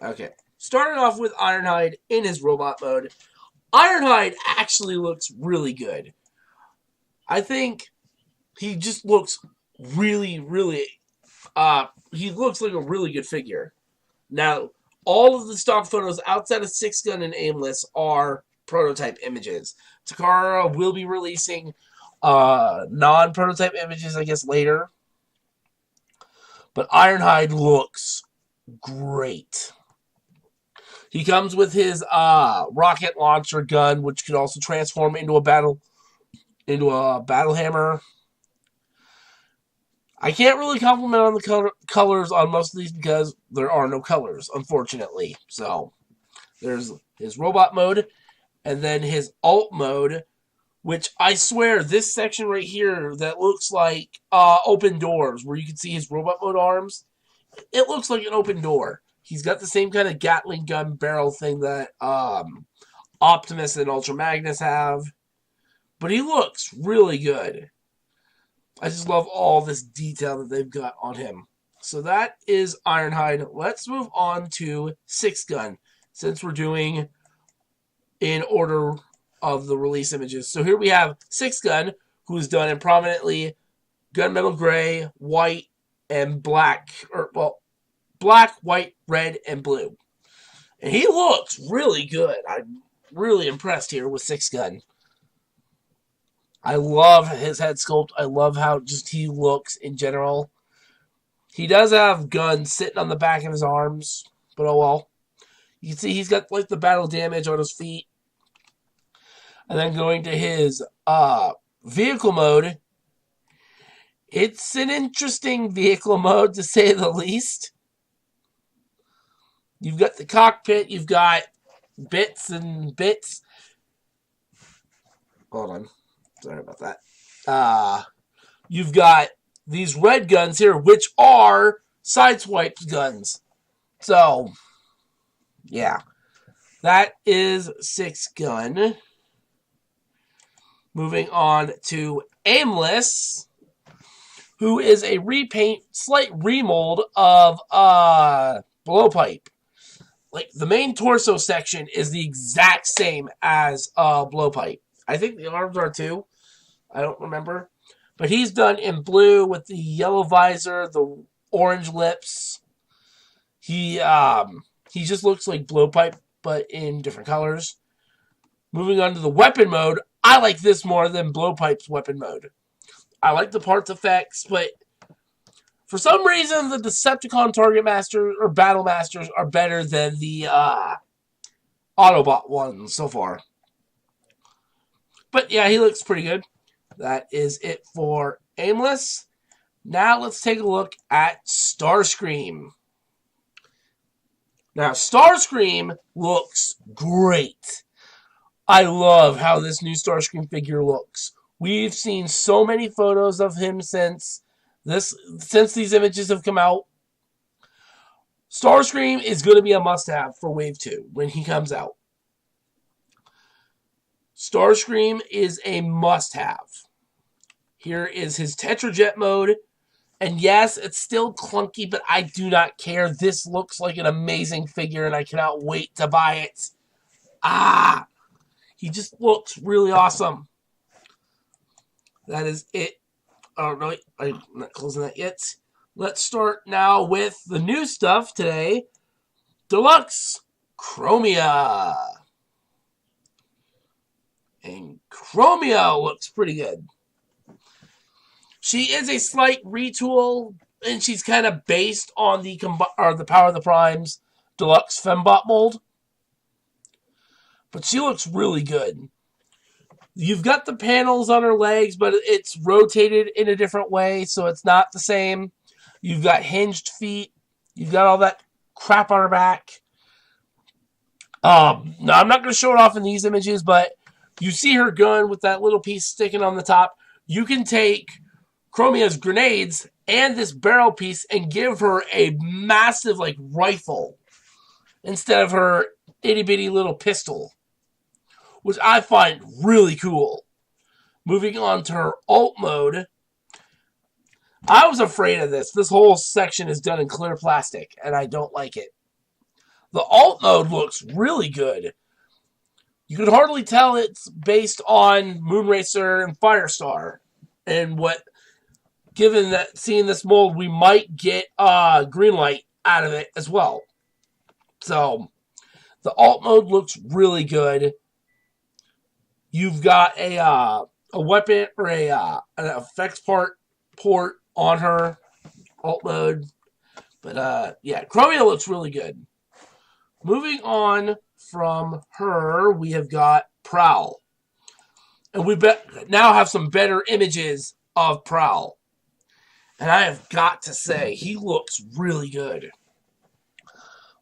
Okay. Starting off with Ironhide in his robot mode. Ironhide actually looks really good. I think he just looks really, really... he looks like a really good figure. Now, all of the stock photos outside of VIGun and Aimless are prototype images. Takara will be releasing non-prototype images, I guess, later. But Ironhide looks great. He comes with his rocket launcher gun, which could also transform into a battle hammer. I can't really compliment on the colors on most of these because there are no colors, unfortunately. So there's his robot mode and then his alt mode, which I swear this section right here that looks like open doors where you can see his robot mode arms, it looks like an open door. He's got the same kind of Gatling gun barrel thing that Optimus and Ultra Magnus have. But he looks really good. I just love all this detail that they've got on him. So that is Ironhide. Let's move on to VIGun, since we're doing in order of the release images. So here we have VIGun, who is done in prominently gunmetal gray, white, and black. Black, white, red, and blue. And he looks really good. I'm really impressed here with VIGun. I love his head sculpt. I love how just he looks in general. He does have guns sitting on the back of his arms, but oh well. You can see he's got like the battle damage on his feet. And then going to his vehicle mode. It's an interesting vehicle mode to say the least. You've got the cockpit, you've got bits and bits. Hold on. Sorry about that. You've got these red guns here, which are sideswipe guns. So, yeah. That is VIGun. Moving on to Aimless, who is a repaint, slight remold of Blowpipe. Like, the main torso section is the exact same as Blowpipe. I think the arms are too. I don't remember. But he's done in blue with the yellow visor, the orange lips. He just looks like Blowpipe, but in different colors. Moving on to the weapon mode, I like this more than Blowpipe's weapon mode. I like the parts effects, but for some reason the Decepticon Target Master or Battle Masters are better than the Autobot ones so far. But yeah, he looks pretty good. That is it for Aimless. Now let's take a look at Starscream. Now, Starscream looks great. I love how this new Starscream figure looks. We've seen so many photos of him since these images have come out. Starscream is going to be a must-have for Wave 2 when he comes out. Starscream is a must-have. Here is his Tetrajet mode. And yes, it's still clunky, but I do not care. This looks like an amazing figure, and I cannot wait to buy it. He just looks really awesome. That is it. Oh, no, I'm not closing that yet. Let's start now with the new stuff today. Deluxe Chromeo. And Chromeo looks pretty good. She is a slight retool, and she's kind of based on the Power of the Primes Deluxe Fembot mold. But she looks really good. You've got the panels on her legs, but it's rotated in a different way, so it's not the same. You've got hinged feet. You've got all that crap on her back. Now, I'm not going to show it off in these images, but you see her gun with that little piece sticking on the top. You can take Chromeo's grenades and this barrel piece and give her a massive, like, rifle instead of her itty-bitty little pistol, which I find really cool. Moving on to her alt mode. I was afraid of this. This whole section is done in clear plastic, and I don't like it. The alt mode looks really good. You can hardly tell it's based on Moonracer and Firestar. And given that seeing this mold, we might get green light out of it as well. So, the alt mode looks really good. You've got a weapon or an effects port on her alt mode. But yeah, Chromeo looks really good. Moving on from her, we have got Prowl. And we now have some better images of Prowl. And I have got to say, he looks really good.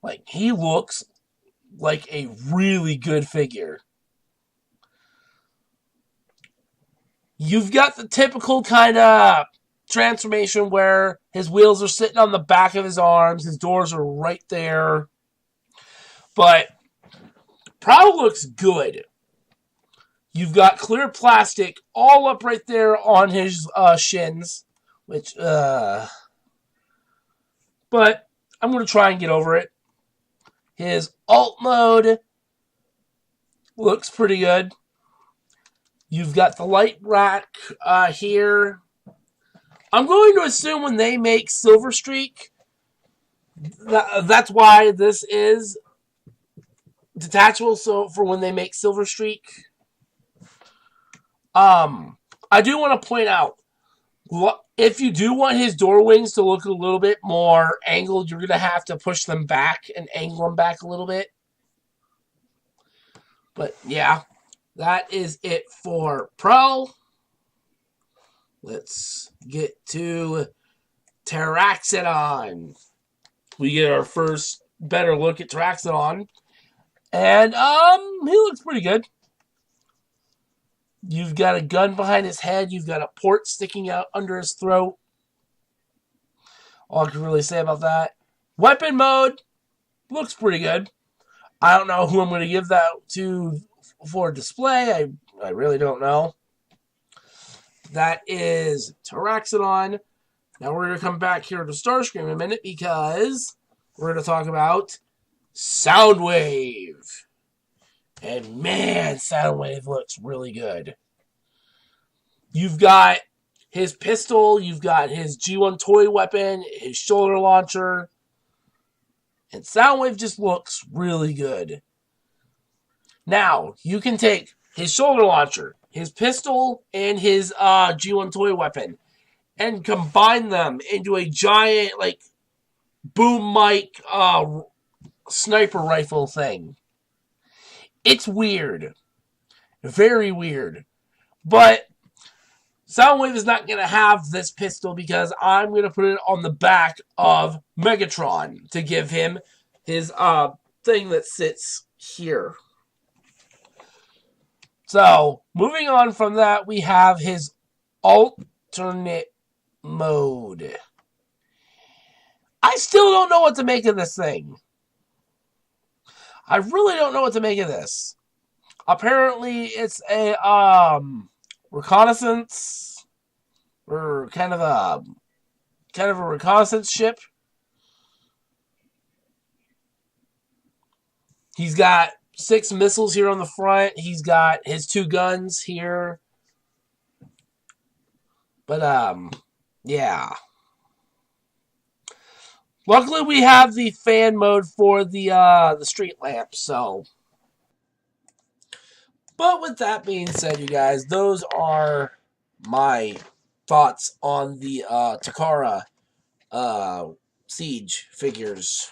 Like, he looks like a really good figure. You've got the typical kind of transformation where his wheels are sitting on the back of his arms, his doors are right there. But Prowl looks good. You've got clear plastic all up right there on his shins, which, but I'm going to try and get over it. His alt mode looks pretty good. You've got the light rack here. I'm going to assume when they make Silver Streak, that's why this is detachable. So for when they make Silver Streak, I do want to point out, if you do want his door wings to look a little bit more angled, you're going to have to push them back and angle them back a little bit. But yeah, that is it for Prowl. Let's get to Taraxodon. We get our first better look at Taraxodon. And he looks pretty good. You've got a gun behind his head. You've got a port sticking out under his throat. All I can really say about that. Weapon mode looks pretty good. I don't know who I'm going to give that to for display. I really don't know. That is Taraxodon. Now we're going to come back here to Starscream in a minute because we're going to talk about Soundwave. And man, Soundwave looks really good. You've got his pistol, you've got his G1 toy weapon, his shoulder launcher, and Soundwave just looks really good. Now, you can take his shoulder launcher, his pistol, and his G1 toy weapon, and combine them into a giant, like, boom mic sniper rifle thing. It's weird. Very weird. But Soundwave is not going to have this pistol because I'm going to put it on the back of Megatron to give him his thing that sits here. So, moving on from that, we have his alternate mode. I still don't know what to make of this thing. I really don't know what to make of this. Apparently, it's a reconnaissance, or kind of a reconnaissance ship. He's got 6 missiles here on the front. He's got his 2 guns here. But yeah. Luckily, we have the fan mode for the street lamp, so. But with that being said, you guys, those are my thoughts on the Takara Siege figures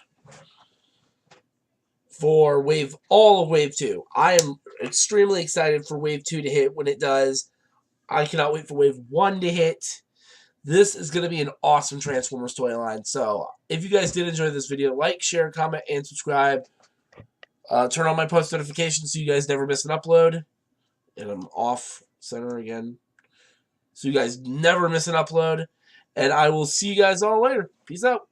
for all of Wave 2. I am extremely excited for Wave 2 to hit when it does. I cannot wait for Wave 1 to hit. This is going to be an awesome Transformers toy line. So, if you guys did enjoy this video, like, share, comment, and subscribe. Turn on my post notifications so you guys never miss an upload. And I'm off center again. So you guys never miss an upload. And I will see you guys all later. Peace out.